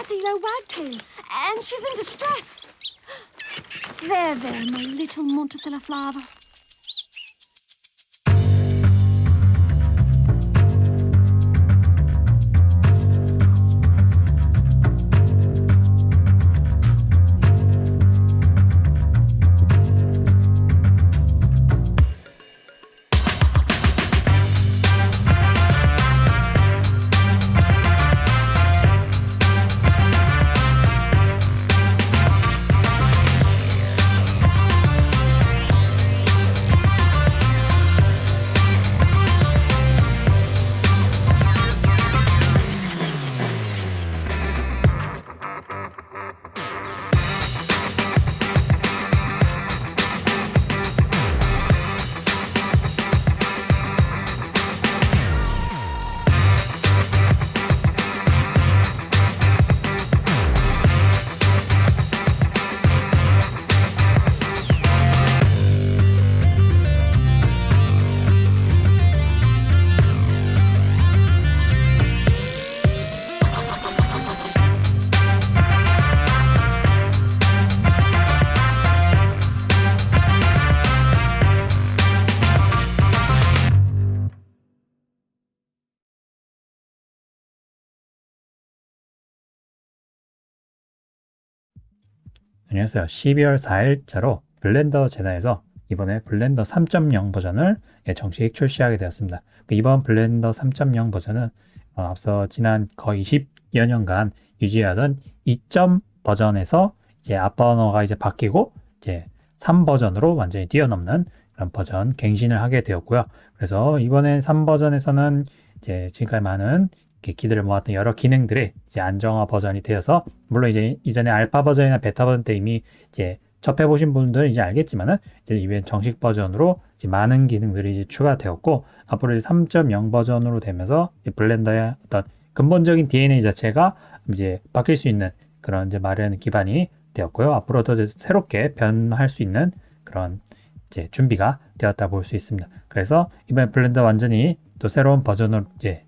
fuzzy low wagtail, and she's in distress. There, my little Montecilla flower. 안녕하세요. 12월 4일자로 블렌더 재단에서 이번에 블렌더 3.0 버전을 정식 출시하게 되었습니다. 이번 블렌더 3.0 버전은 앞서 지난 거의 10여 년간 유지하던 2점 버전에서 이제 앞 언어가 이제 바뀌고 이제 3 버전으로 완전히 뛰어넘는 그런 버전 갱신을 하게 되었고요. 그래서 이번에 3 버전에서는 이제 지금까지 많은 기대를 모았던 여러 기능들이 이제 안정화 버전이 되어서, 물론 이제 이전에 알파 버전이나 베타 버전 때 이미 이제 접해보신 분들은 이제 알겠지만은 이제 이번 정식 버전으로 이제 많은 기능들이 이제 추가되었고, 앞으로 이제 3.0 버전으로 되면서 이제 블렌더의 어떤 근본적인 DNA 자체가 이제 바뀔 수 있는 그런 이제 마련 기반이 되었고요. 앞으로 더 새롭게 변할 수 있는 그런 이제 준비가 되었다 볼 수 있습니다. 그래서 이번 블렌더 완전히 또 새로운 버전으로 이제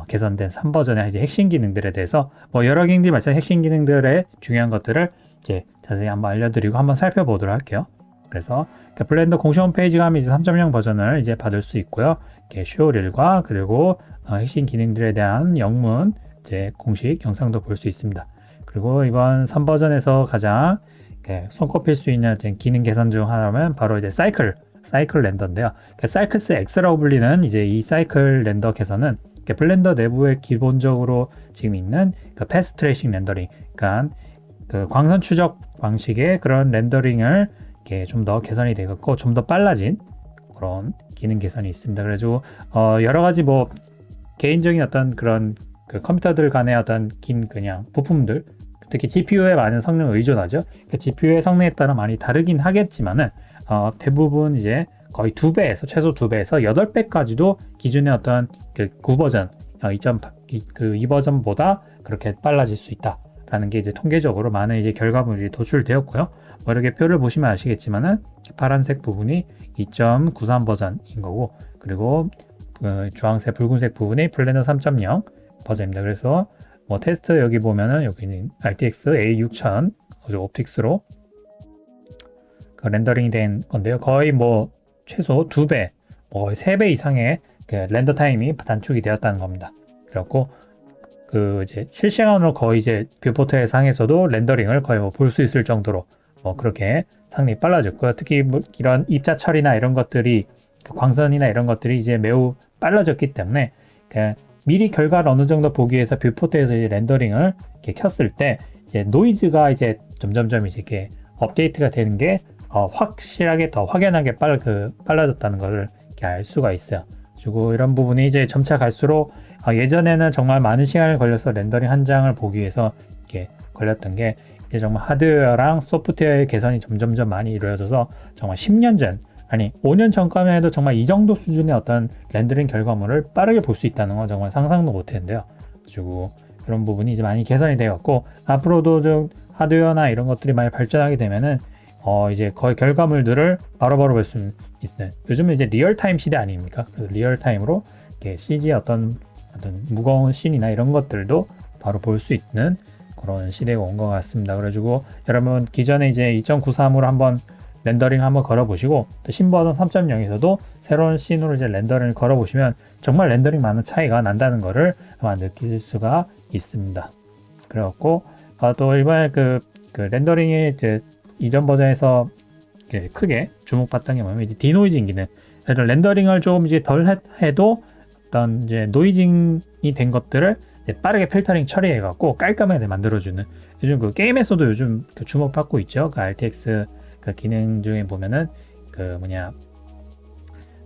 개선된 3버전의 이제 핵심 기능들에 대해서 여러 기능들이 말씀 핵심 기능들의 중요한 것들을 이제 자세히 한번 알려드리고 한번 살펴보도록 할게요. 그래서 블렌더 공식 홈페이지 가면 이제 3.0 버전을 이제 받을 수 있고요. 슈어릴과 그리고 핵심 기능들에 대한 영문 이제 공식 영상도 볼 수 있습니다. 그리고 이번 3버전에서 가장 손꼽힐 수 있는 기능 개선 중 하나는 바로 이제 사이클 렌더인데요. 사이클스 X라고 불리는 이제 이 사이클 렌더 개선은 블렌더 내부에 기본적으로 지금 있는 패스 트레이싱 렌더링, 그러니까 그 광선 추적 방식의 그런 렌더링을 좀 더 개선이 되었고 좀 더 빨라진 그런 기능 개선이 있습니다. 그래서 여러 가지 개인적인 어떤 그런 그 컴퓨터들 간의 어떤 그냥 부품들, 특히 GPU에 많은 성능을 의존하죠. GPU의 성능에 따라 많이 다르긴 하겠지만은 대부분 이제 거의 2배에서 최소 2배에서 8배까지도 기존의 어떤 그 9버전 2버전보다 그렇게 빨라질 수 있다라는 게 이제 통계적으로 많은 이제 결과물이 도출되었고요. 이렇게 표를 보시면 아시겠지만은 파란색 부분이 2.93 버전인 거고, 그리고 주황색, 붉은색 부분이 블렌더 3.0 버전입니다. 그래서 테스트 여기 보면은 여기는 RTX A6000 옵틱스로 렌더링이 된 건데요. 거의 최소 2배, 3배 이상의 렌더 타임이 단축이 되었다는 겁니다. 그렇고 이제 실시간으로 거의 이제 뷰포터의 상에서도 렌더링을 거의 볼 수 있을 정도로 그렇게 상당히 빨라졌고요. 특히 이런 입자 처리나 이런 것들이 광선이나 이런 것들이 이제 매우 빨라졌기 때문에 미리 결과를 어느 정도 보기 위해서 뷰포터에서 이제 렌더링을 이렇게 켰을 때 이제 노이즈가 이제 점점점 이제 업데이트가 되는 게 확실하게 더 확연하게 빨라졌다는 것을 알 수가 있어요. 그리고 이런 부분이 이제 점차 갈수록 예전에는 정말 많은 시간을 걸려서 렌더링 한 장을 보기 위해서 이렇게 걸렸던 게 이제 정말 하드웨어랑 소프트웨어의 개선이 점점점 많이 이루어져서 정말 10년 전, 아니 5년 전까지만 해도 정말 이 정도 수준의 어떤 렌더링 결과물을 빠르게 볼 수 있다는 건 정말 상상도 못했는데요. 그리고 그런 부분이 이제 많이 개선이 되었고, 앞으로도 좀 하드웨어나 이런 것들이 많이 발전하게 되면은 이제 거의 결과물들을 바로바로 볼 수 있어요. 요즘은 이제 리얼타임 시대 아닙니까? 그래서 리얼타임으로 CG의 어떤 무거운 씬이나 이런 것들도 바로 볼 수 있는 그런 시대가 온 것 같습니다. 그래가지고 여러분 기존에 이제 2.93으로 한번 렌더링 한번 걸어보시고 또 신버전 3.0에서도 새로운 씬으로 이제 렌더링을 걸어보시면 정말 렌더링 많은 차이가 난다는 것을 아마 느낄 수가 있습니다. 그래갖고 또 이번에 그 렌더링이 이제 이전 버전에서 크게 주목받던 게 뭐냐면 이제 디노이징 기능. 그래서 렌더링을 좀 이제 덜 해도 어떤 이제 노이징이 된 것들을 이제 빠르게 필터링 처리해갖고 깔끔하게 만들어주는 요즘 그 게임에서도 요즘 그 주목받고 있죠. 그 RTX 그 기능 중에 보면은 그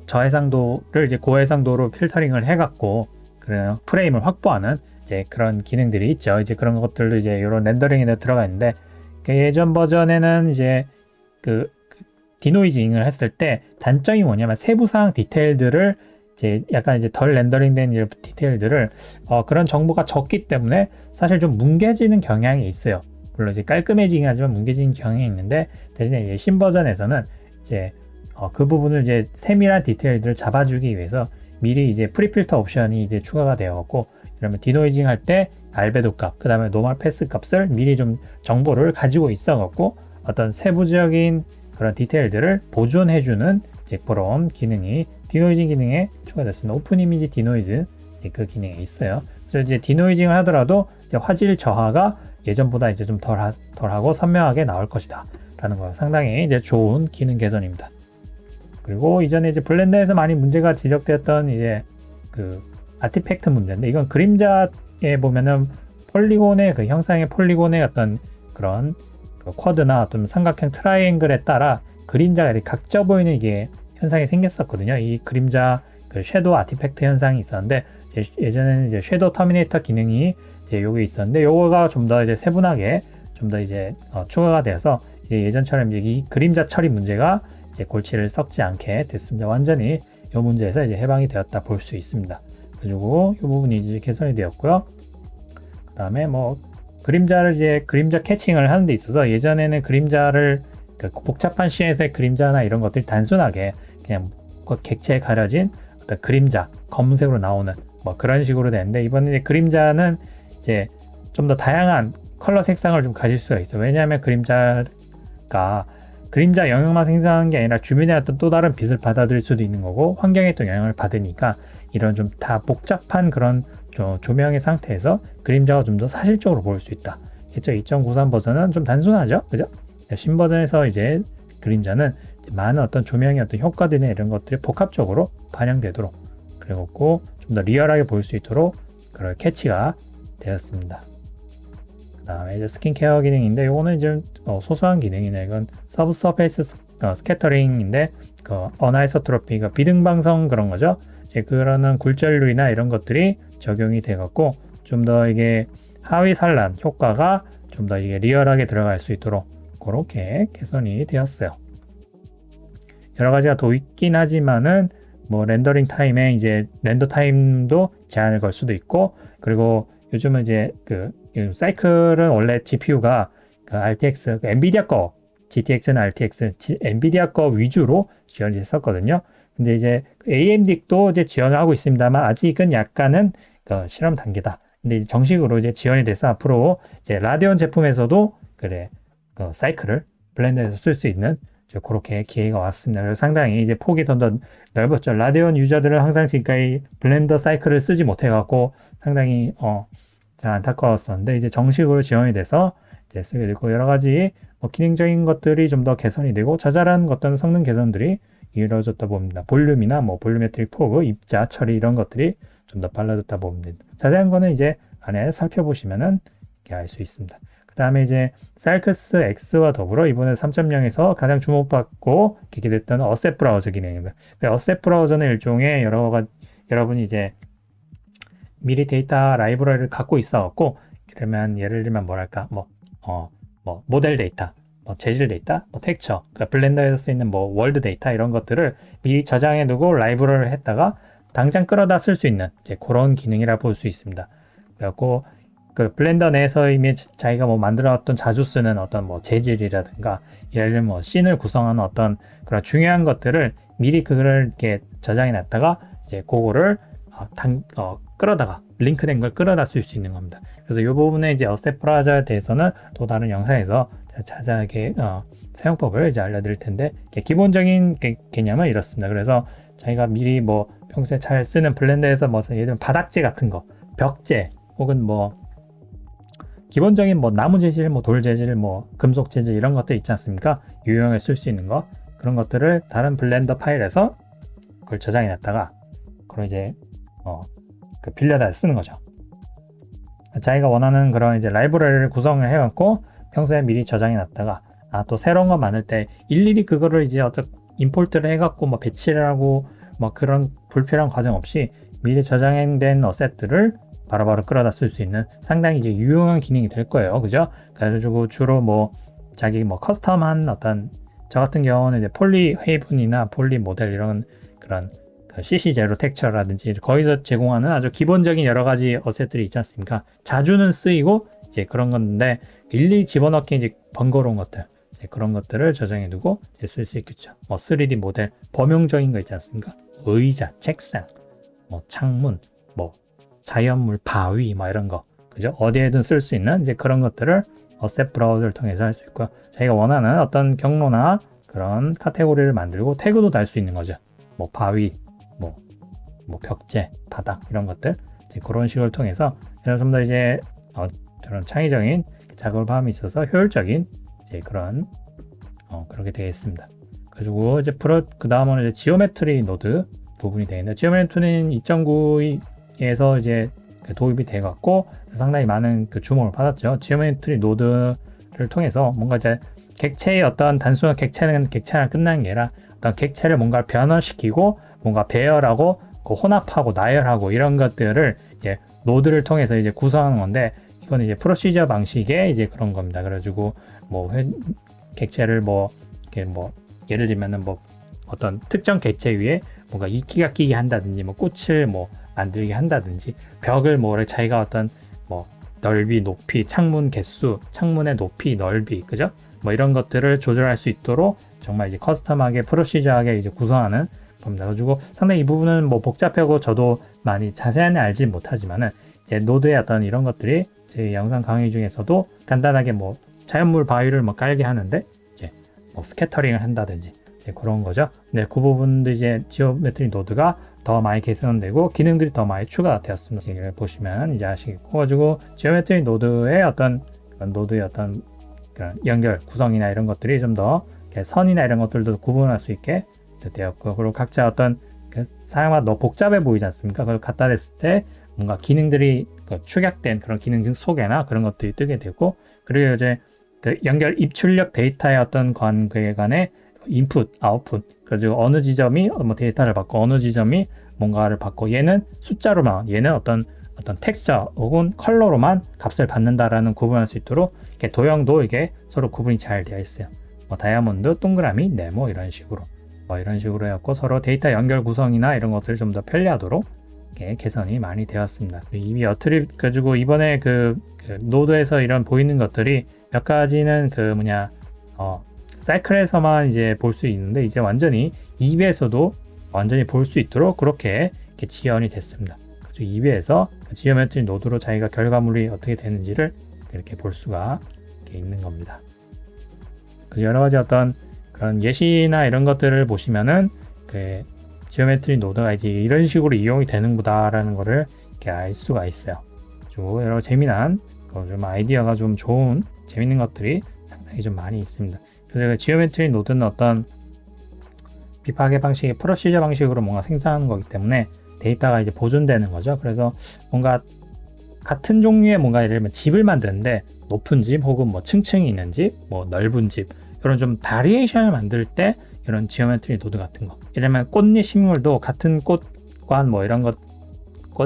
저해상도를 이제 고해상도로 필터링을 해갖고 그래요 프레임을 확보하는 이제 그런 기능들이 있죠. 이제 그런 것들도 이제 이런 렌더링에 들어가 있는데 그 예전 버전에는 이제 그 디노이징을 했을 때 단점이 뭐냐면 세부사항 디테일들을 이제 약간 이제 덜 렌더링된 이런 디테일들을 그런 정보가 적기 때문에 사실 좀 뭉개지는 경향이 있어요. 물론 이제 깔끔해지긴 하지만 뭉개지는 경향이 있는데 대신에 이제 신버전에서는 이제 그 부분을 이제 세밀한 디테일들을 잡아주기 위해서 미리 이제 프리필터 옵션이 이제 추가가 되어갖고 그러면 디노이징 할 때 알베도 값, 그 다음에 노멀 패스 값을 미리 좀 정보를 가지고 있어갖고 어떤 세부적인 그런 디테일들을 보존해주는 이제 그런 기능이 디노이징 기능에 추가됐습니다. 오픈 이미지 디노이즈 그 기능이 있어요. 그래서 이제 디노이징을 하더라도 이제 화질 저하가 예전보다 이제 좀 덜하고 선명하게 나올 것이다 라는 거 상당히 이제 좋은 기능 개선입니다. 그리고 이전에 이제 블렌더에서 많이 문제가 지적되었던 이제 그 아티팩트 문제인데 이건 그림자에 보면은 폴리곤의 그 형상의 폴리곤의 어떤 그런 그 쿼드나 어떤 삼각형 트라이앵글에 따라 그림자가 이렇게 각져 보이는 이게 현상이 생겼었거든요. 이 그림자 그 섀도우 아티팩트 현상이 있었는데 예전에는 이제 섀도우 터미네이터 기능이 이제 요게 있었는데 요거가 좀 더 이제 세분하게 좀 더 이제 추가가 되어서 이제 예전처럼 이제 이 그림자 처리 문제가 이제 골치를 썩지 않게 됐습니다. 완전히 이 문제에서 이제 해방이 되었다 볼 수 있습니다. 그리고 이 부분이 이제 개선이 되었고요. 그 다음에 뭐 그림자를 이제 그림자 캐칭을 하는 데 있어서 예전에는 그림자를 그 복잡한 시에서의 그림자나 이런 것들이 단순하게 그냥 객체에 가려진 어떤 그림자 검은색으로 나오는 뭐 그런 식으로 되는데 이번에 그림자는 이제 좀 더 다양한 컬러 색상을 좀 가질 수가 있어요. 왜냐하면 그림자 영역만 생성하는 게 아니라 주변의 어떤 또 다른 빛을 받아들일 수도 있는 거고 환경에 또 영향을 받으니까 이런 좀 다 복잡한 그런 조명의 상태에서 그림자가 좀 더 사실적으로 보일 수 있다. 그렇죠? 2.93 버전은 좀 단순하죠, 그죠? 신 버전에서 이제 그림자는 이제 많은 어떤 조명의 어떤 효과들이나 이런 것들이 복합적으로 반영되도록 그리고 좀 더 리얼하게 보일 수 있도록 그런 캐치가 되었습니다. 그 다음에 이제 스킨케어 기능인데 이거는 이제 소소한 기능이네. 이건 서브서페이스 스캐터링인데 그 어나이소트로피, 비등방성 그런 거죠. 이제 그러는 굴절류이나 이런 것들이 적용이 돼갖고 좀 더 이게 하위 산란 효과가 좀 더 이게 리얼하게 들어갈 수 있도록 그렇게 개선이 되었어요. 여러 가지가 더 있긴 하지만은 뭐 렌더링 타임에 이제 렌더 타임도 제한을 걸 수도 있고 그리고 요즘은 이제 그 사이클은 원래 GPU가 그 RTX 엔비디아 거 GTX나 RTX 엔비디아 거 위주로 지원이 했었거든요. 근데 이제 AMD도 이제 지원을 하고 있습니다만 아직은 약간은 실험 단계다. 근데 정식으로 이제 지원이 돼서 앞으로 이제 라데온 제품에서도 사이클을 블렌더에서 쓸 수 있는 그렇게 기회가 왔습니다. 그래서 상당히 이제 폭이 더 넓었죠. 라데온 유저들은 항상 지금까지 블렌더 사이클을 쓰지 못해갖고 상당히 잘 안타까웠었는데 이제 정식으로 지원이 돼서 이제 쓰게 되고 여러 가지 기능적인 것들이 좀 더 개선이 되고 자잘한 어떤 성능 개선들이 이루어졌다 봅니다. 볼륨이나 뭐 볼륨메트릭 포그, 입자 처리 이런 것들이 좀 더 빨라졌다 봅니다. 자세한 거는 이제 안에 살펴보시면은 알 수 있습니다. 그 다음에 이제 쌀크스 X와 더불어 이번에 3.0에서 가장 주목받고 기대됐던 어셋 브라우저 기능입니다. 어셋 브라우저는 일종의 여러분이 이제 미리 데이터 라이브러리를 갖고 있어갖고 그러면 예를 들면 뭐랄까 모델 데이터, 재질 데이터, 텍스처, 그러니까 블렌더에서 쓰이는 월드 데이터 이런 것들을 미리 저장해 두고 라이브러리를 했다가 당장 끌어다 쓸 수 있는 이제 그런 기능이라 볼 수 있습니다. 그래갖고 그 블렌더 내에서 이미 자기가 만들어놨던 자주 쓰는 어떤 재질이라든가 예를 들면 씬을 구성하는 어떤 그런 중요한 것들을 미리 그걸 이렇게 저장해 놨다가 이제 그거를 끌어다가 링크된 걸 끌어다 쓸 수 있는 겁니다. 그래서 이 부분에 이제 어셋 브라우저에 대해서는 또 다른 영상에서 자세하게 사용법을 이제 알려드릴 텐데, 기본적인 개념은 이렇습니다. 그래서 저희가 미리 뭐 평소에 잘 쓰는 블렌더에서 뭐 예를 들면 바닥재 같은 거, 벽재 혹은 뭐 기본적인 뭐 나무 재질, 뭐 돌 재질, 뭐 금속 재질 이런 것들 있지 않습니까? 유형에 쓸 수 있는 거, 그런 것들을 다른 블렌더 파일에서 그걸 저장해 놨다가 그걸 이제 빌려다 쓰는 거죠. 자기가 원하는 그런 이제 라이브러리를 구성을 해갖고 평소에 미리 저장해 놨다가 또 새로운 거 만들 때 일일이 그거를 이제 임포트를 해갖고 뭐 배치를 하고 뭐 그런 불필요한 과정 없이 미리 저장된 어셋들을 바로바로 끌어다 쓸 수 있는 상당히 이제 유용한 기능이 될 거예요. 그죠? 그래가지고 주로 뭐 자기 뭐 커스텀한 저 같은 경우는 이제 폴리 헤이븐이나 폴리 모델 이런 그런 CC 제로 텍처라든지 거기서 제공하는 아주 기본적인 여러 가지 어셋들이 있지 않습니까? 자주는 쓰이고 이제 그런 건데 일일이 집어넣기 이제 번거로운 것들, 이제 그런 것들을 저장해 두고 쓸 수 있겠죠. 뭐 3D 모델, 범용적인 거 있지 않습니까? 의자, 책상, 뭐 창문, 뭐 자연물, 바위, 뭐 이런 거, 그죠? 어디에든 쓸 수 있는 이제 그런 것들을 어셋 브라우저를 통해서 할 수 있고요. 자기가 원하는 어떤 경로나 그런 카테고리를 만들고 태그도 달 수 있는 거죠. 뭐 바위, 뭐 벽재, 바닥 이런 것들, 이제 그런 식을 통해서 좀 더 이제 저런 창의적인 작업을 함에 있어서 효율적인 이제 그런 그렇게 되겠습니다. 그리고 이제 그 다음은 이제 지오메트리 노드 부분이 되는데, 지오메트리는 2.9에서 이제 도입이 돼 갖고 상당히 많은 주목을 받았죠. 지오메트리 노드를 통해서 뭔가 이제 객체의 어떤 단순한 객체는 객체랑 끝나는 게 아니라 어떤 객체를 뭔가 변화시키고 뭔가 배열하고 혼합하고 나열하고 이런 것들을 이제 노드를 통해서 이제 구성하는 건데, 이건 이제 프로시저 방식의 이제 그런 겁니다. 그래가지고 뭐 객체를 예를 들면은 뭐 어떤 특정 객체 위에 뭔가 이끼가 끼게 한다든지, 뭐 꽃을 뭐 만들게 한다든지, 벽을 자기가 어떤 뭐 넓이, 높이, 창문 개수, 창문의 높이, 넓이, 그죠? 뭐 이런 것들을 조절할 수 있도록 정말 이제 커스텀하게 프로시저하게 이제 구성하는 겁니다. 그래가지고 상당히 이 부분은 뭐 복잡하고 저도 많이 자세하게 알지 못하지만은 이제 노드의 어떤 이런 것들이 제 영상 강의 중에서도 간단하게 뭐 자연물 바위를 뭐 깔게 하는데 이제 뭐 스캐터링을 한다든지 이제 그런 거죠. 근데 그 부분도 이제 지오메트리 노드가 더 많이 개선되고 기능들이 더 많이 추가가 되었습니다. 이걸 보시면 이제 아시겠고, 가지고 지오메트리 노드의 어떤 노드의 어떤 연결 구성이나 이런 것들이 좀 더 선이나 이런 것들도 구분할 수 있게 되었고, 그리고 각자 어떤 사용하다 너무 복잡해 보이지 않습니까? 그걸 갖다 댔을 때 뭔가 기능들이 축약된 그런 기능 소개나 그런 것들이 뜨게 되고, 그리고 이제 연결 입출력 데이터의 어떤 관계 간의 인풋, 아웃풋, 그래서 어느 지점이 뭐 데이터를 받고 어느 지점이 뭔가를 받고, 얘는 숫자로만, 얘는 어떤 텍스처 혹은 컬러로만 값을 받는다라는 구분할 수 있도록 이렇게 도형도 이게 서로 구분이 잘 되어 있어요. 뭐 다이아몬드, 동그라미, 네모 이런 식으로 이런 식으로 해갖고 서로 데이터 연결 구성이나 이런 것들을 좀 더 편리하도록 개선이 많이 되었습니다. 이미 어트립 가지고 이번에 그 노드에서 이런 보이는 것들이 몇 가지는 사이클에서만 이제 볼 수 있는데, 이제 완전히 EB에서도 완전히 볼 수 있도록 그렇게 지연이 됐습니다. 그래서 EB에서 지오메트리 노드로 자기가 결과물이 어떻게 되는지를 이렇게 볼 수가 있는 겁니다. 그래서 여러 가지 어떤 그런 예시나 이런 것들을 보시면은 지오메트리 노드가 이제 이런 식으로 이용이 되는구나라는 거를 이렇게 알 수가 있어요. 그리고 여러 재미난 좀 아이디어가 좀 좋은 재밌는 것들이 상당히 좀 많이 있습니다. 그래서 지오메트리 노드는 어떤 비파괴 방식의 프로시저 방식으로 뭔가 생산하는 거기 때문에 데이터가 이제 보존되는 거죠. 그래서 뭔가 같은 종류의 뭔가 예를 들면 집을 만드는데 높은 집 혹은 뭐 층층이 있는 집, 뭐 넓은 집, 이런 좀 바리에이션을 만들 때 이런 지오메트리 노드 같은 거, 예를 들면 꽃잎 식물도 같은 꽃관 뭐 이런 꽃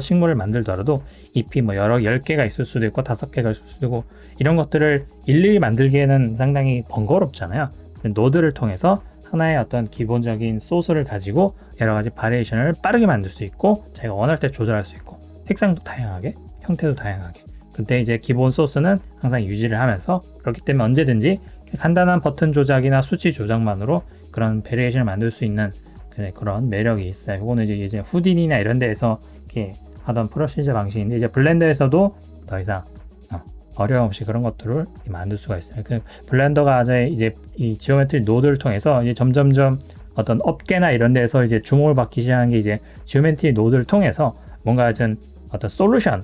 식물을 만들더라도 잎이 뭐 여러 10개가 있을 수도 있고 5개가 있을 수도 있고, 이런 것들을 일일이 만들기에는 상당히 번거롭잖아요. 노드를 통해서 하나의 어떤 기본적인 소스를 가지고 여러 가지 바리에이션을 빠르게 만들 수 있고, 자기가 원할 때 조절할 수 있고, 색상도 다양하게, 형태도 다양하게. 근데 이제 기본 소스는 항상 유지를 하면서, 그렇기 때문에 언제든지 간단한 버튼 조작이나 수치 조작만으로 그런 베리에이션을 만들 수 있는 그런 매력이 있어요. 이거는 이제 후딘이나 이런 데에서 이렇게 하던 프로시저 방식인데 이제 블렌더에서도 더 이상 어려움 없이 그런 것들을 만들 수가 있어요. 그 블렌더가 이제 이 지오메트리 노드를 통해서 이제 점점점 어떤 업계나 이런 데서 이제 주목을 받기 시작한 게 이제 지오메트리 노드를 통해서 뭔가 좀 어떤 솔루션,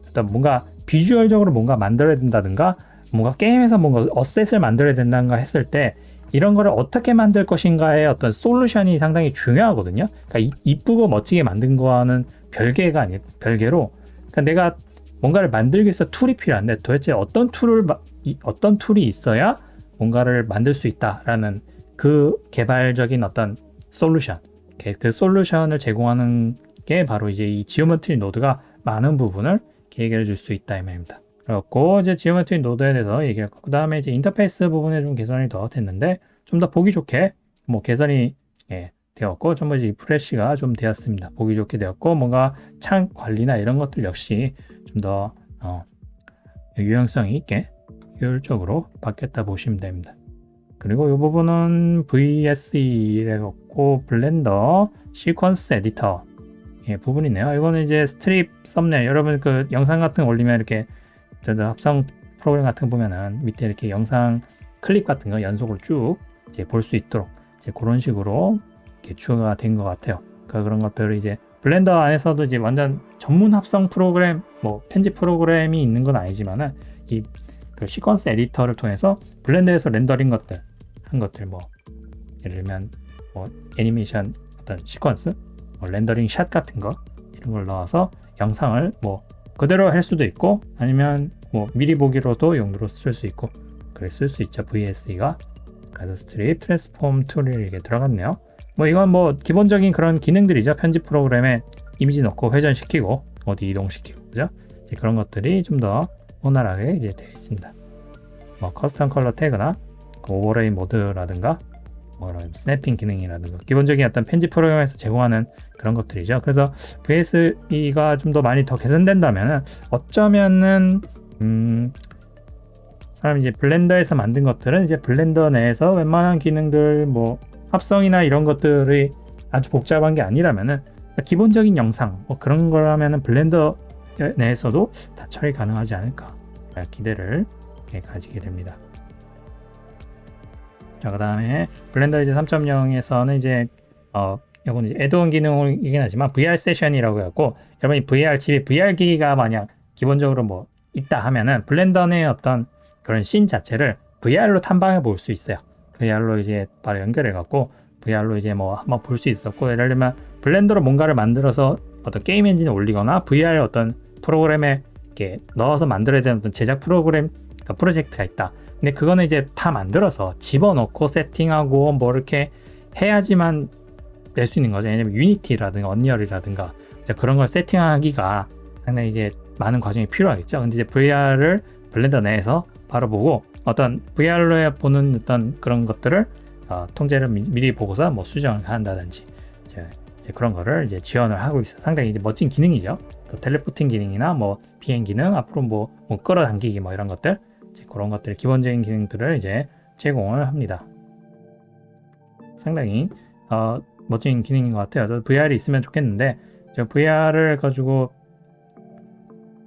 어떤 뭔가 비주얼적으로 뭔가 만들어야 된다든가 뭔가 게임에서 뭔가 어셋을 만들어야 된다든가 했을 때 이런 거를 어떻게 만들 것인가의 어떤 솔루션이 상당히 중요하거든요. 그러니까 이쁘고 멋지게 만든 거와는 별개가 아니 별개로 그러니까 내가 뭔가를 만들기 위해서 툴이 필요한데 도대체 어떤 툴이 있어야 뭔가를 만들 수 있다라는 그 개발적인 어떤 솔루션, 그 솔루션을 제공하는 게 바로 이제 이 지오메트리 노드가 많은 부분을 해결해 줄 수 있다 이 말입니다. 그렇고 이제 지오메트리 노드에 대해서 얘기했고 그 다음에 이제 인터페이스 부분에 좀 개선이 더 됐는데 좀 더 보기 좋게 뭐 개선이 되었고 좀 이제 프레시가 좀 되었습니다. 보기 좋게 되었고 뭔가 창 관리나 이런 것들 역시 좀 더 유용성이 있게 효율적으로 바뀌었다 보시면 됩니다. 그리고 이 부분은 VSE라고 블렌더 시퀀스 에디터 부분이네요. 이거는 이제 스트립 썸네일 여러분 그 영상 같은 거 올리면 이렇게 합성 프로그램 같은 거 보면은 밑에 이렇게 영상 클립 같은 거 연속으로 쭉 이제 볼 수 있도록 이제 그런 식으로 이렇게 추가가 된 것 같아요. 그런 것들을 이제 블렌더 안에서도 이제 완전 전문 합성 프로그램, 뭐 편집 프로그램이 있는 건 아니지만은 이 그 시퀀스 에디터를 통해서 블렌더에서 렌더링 한 것들 뭐 예를 들면 뭐 애니메이션 어떤 시퀀스, 뭐 렌더링 샷 같은 거 이런 걸 넣어서 영상을 뭐 그대로 할 수도 있고 아니면 뭐 미리 보기로도 용도로 쓸 수 있고 그래 쓸 수 있죠. VSE가 그래서 스트립 트랜스폼 툴이 이렇게 들어갔네요. 뭐 이건 뭐 기본적인 그런 기능들이죠. 편집 프로그램에 이미지 넣고 회전시키고 어디 이동시키고 그죠? 이제 그런 것들이 좀 더 원활하게 이제 되어 있습니다. 뭐 커스텀 컬러 태그나 오버레이 모드라든가 뭐 스냅핑 기능이라든가 기본적인 어떤 편집 프로그램에서 제공하는 그런 것들이죠. 그래서 VSE가 좀 더 많이 더 개선된다면은 어쩌면은 사람 이제 블렌더에서 만든 것들은 이제 블렌더 내에서 웬만한 기능들 뭐 합성이나 이런 것들이 아주 복잡한 게 아니라면은 기본적인 영상 뭐 그런 거라면은 블렌더 내에서도 다 처리 가능하지 않을까 기대를 가지게 됩니다. 자, 그 다음에 블렌더 이제 3.0에서는 이제 이건 이제 애드온 기능이긴 하지만 VR 세션이라고 해갖고 여러분이 집에 VR 기기가 만약 기본적으로 뭐 있다 하면은 블렌더 내 어떤 그런 씬 자체를 VR로 탐방해 볼 수 있어요. VR로 이제 바로 연결해 갖고 VR로 이제 뭐 한번 볼 수 있었고 예를 들면 블렌더로 뭔가를 만들어서 어떤 게임 엔진에 올리거나 VR 어떤 프로그램에 이렇게 넣어서 만들어야 되는 어떤 제작 프로그램 그러니까 프로젝트가 있다. 근데 그거는 이제 다 만들어서 집어넣고 세팅하고 뭐 이렇게 해야지만 낼 수 있는 거죠. 왜냐면 유니티라든가 언리얼이라든가 그런 걸 세팅하기가 상당히 이제 많은 과정이 필요하겠죠. 근데 이제 VR을 블렌더 내에서 바로 보고 어떤 VR로 보는 어떤 그런 것들을 통제를 미리 보고서 뭐 수정을 한다든지 이제 그런 거를 이제 지원을 하고 있어요. 상당히 이제 멋진 기능이죠. 그 텔레포팅 기능이나 뭐 비행 기능, 앞으로 뭐 끌어당기기 뭐 이런 것들 이제 그런 것들 기본적인 기능들을 이제 제공을 합니다. 상당히 멋진 기능인 것 같아요. 저도 VR이 있으면 좋겠는데 저 VR을 가지고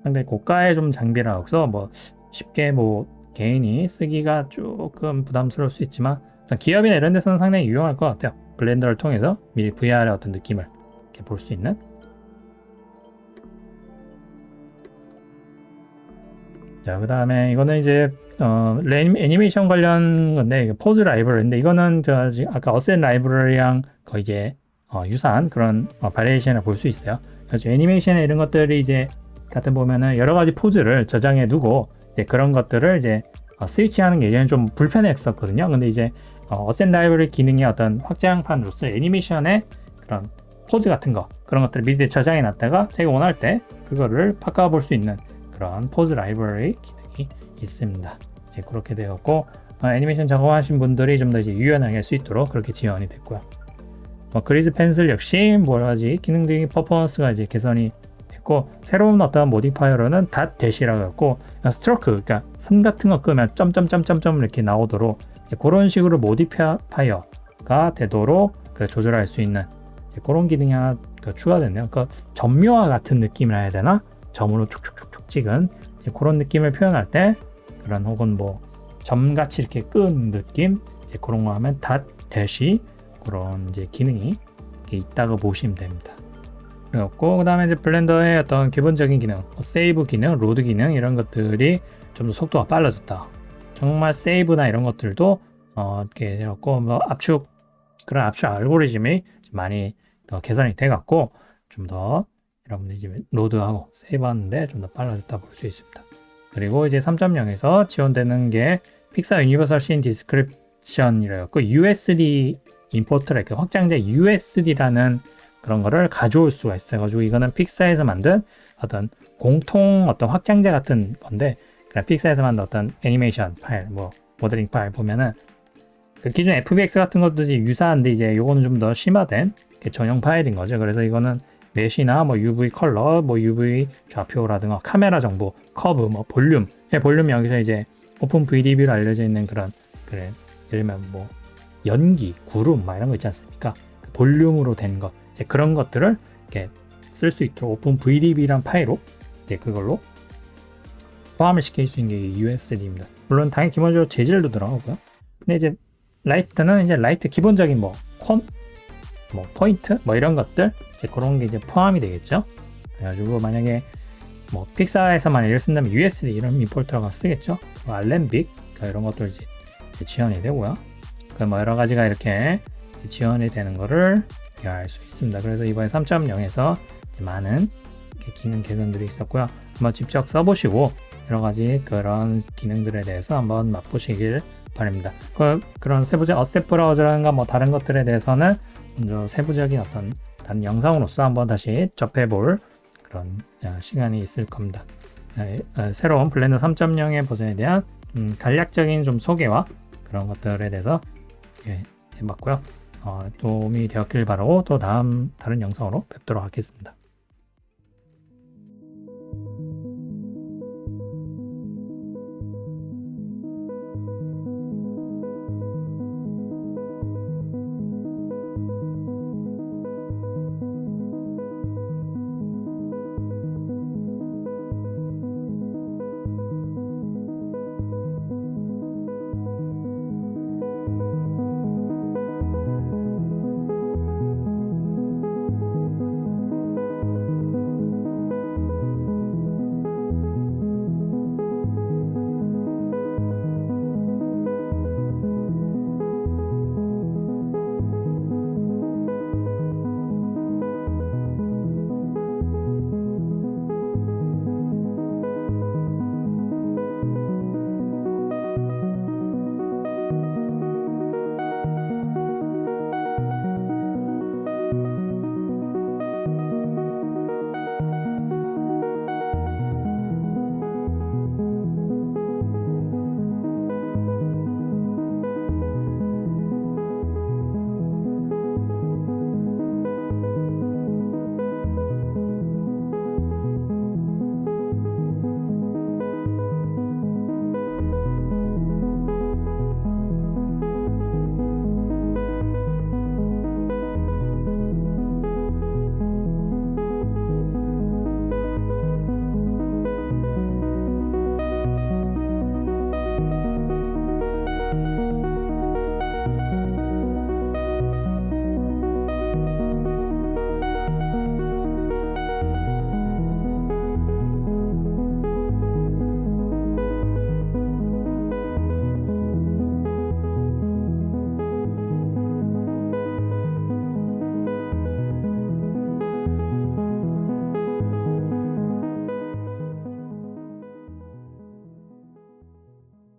상당히 고가의 좀 장비라서 뭐 쉽게 뭐 개인이 쓰기가 조금 부담스러울 수 있지만 기업이나 이런 데서는 상당히 유용할 것 같아요. 블렌더를 통해서 미리 VR의 어떤 느낌을 이렇게 볼 수 있는. 자, 그 다음에 이거는 이제 애니메이션 관련 건데 포즈 라이브러리인데 이거는 아까 어셋 라이브러리랑 거의 이제 유사한 그런 바리에이션을 볼 수 있어요. 그래서 애니메이션 이런 것들이 이제 같은 보면은 여러 가지 포즈를 저장해 두고 이제 그런 것들을 이제 스위치하는 게 예전에 좀 불편했었거든요. 근데 이제 어셋 라이브러리 기능의 어떤 확장판으로서 애니메이션의 그런 포즈 같은 거 그런 것들을 미리 저장해 놨다가 제가 원할 때 그거를 바꿔 볼 수 있는 그런 포즈 라이브러리 기능이 있습니다. 이제 그렇게 되었고 애니메이션 작업하신 분들이 좀 더 이제 유연하게 할 수 있도록 그렇게 지원이 됐고요. 그리즈 펜슬 역시 여러 가지 기능들이 퍼포먼스가 이제 개선이 됐고 새로운 어떤 모디파이어로는 닷 대시라고 했고 스트로크 그러니까 선 같은 거 끄면 점점점점점 이렇게 나오도록 그런 식으로 모디파이어가 되도록 조절할 수 있는 그런 기능이 하나 추가됐네요. 그러니까 점묘와 같은 느낌이라 해야 되나? 점으로 촉촉촉촉 찍은 그런 느낌을 표현할 때 그런 혹은 뭐 점같이 이렇게 끈 느낌 그런 거 하면 대시 그런 이제 기능이 이렇게 있다고 보시면 됩니다. 그리고 그다음에 이제 블렌더의 어떤 기본적인 기능, 세이브 기능, 로드 기능 이런 것들이 좀 더 속도가 빨라졌다. 정말 세이브나 이런 것들도 이렇게 해갖고 뭐 그런 압축 알고리즘이 많이 더 개선이 돼갖고 좀 더 여러분들이 이제 로드하고 세이브하는데 좀 더 빨라졌다 볼 수 있습니다. 그리고 이제 3.0에서 지원되는 게 픽사 유니버설 씬 디스크립션이라고 USD 임포트를 이렇게 확장자 USD라는 그런 거를 가져올 수가 있어가지고 이거는 픽사에서 만든 어떤 공통 어떤 확장자 같은 건데 그냥 픽사에서 만든 어떤 애니메이션 파일, 뭐 모델링 파일 보면은 그 기존 FBX 같은 것도 이제 유사한데 이제 요거는 좀 더 심화된 전용 파일인 거죠. 그래서 이거는 메시나 뭐 UV 컬러, 뭐 UV 좌표라든가 카메라 정보, 커브, 뭐 볼륨, 볼륨 여기서 이제 오픈 VDB로 알려져 있는 그런 예를 들면 뭐 연기, 구름 막 이런 거 있지 않습니까? 그 볼륨으로 된 것, 이제 그런 것들을 이렇게 쓸 수 있도록 오픈 VDB란 파일로 이제 그걸로 포함을 시킬 수 있는 게 USD입니다. 물론 당연히 기본적으로 재질도 들어가고요. 근데 이제 라이트는 이제 라이트 기본적인 뭐 포인트 뭐 이런 것들 이제 그런 게 이제 포함이 되겠죠. 그래가지고 만약에 뭐 픽사에서만 이를 쓴다면 USD 이런 임포트라고 쓰겠죠. 뭐 알렌빅 이런 것도 이제 지원이 되고요. 뭐 여러 가지가 이렇게 지원이 되는 거를 알 수 있습니다. 그래서 이번에 3.0에서 많은 기능 개선들이 있었고요. 한번 직접 써보시고 여러 가지 그런 기능들에 대해서 한번 맛보시길 바랍니다. 그런 세부적 어셋 브라우저라든가 뭐 다른 것들에 대해서는 먼저 세부적인 어떤 다른 영상으로서 한번 다시 접해볼 그런 시간이 있을 겁니다. 새로운 블렌더 3.0의 버전에 대한 간략적인 좀 소개와 그런 것들에 대해서 해봤고요. 도움이 되었길 바라고 또 다른 영상으로 뵙도록 하겠습니다.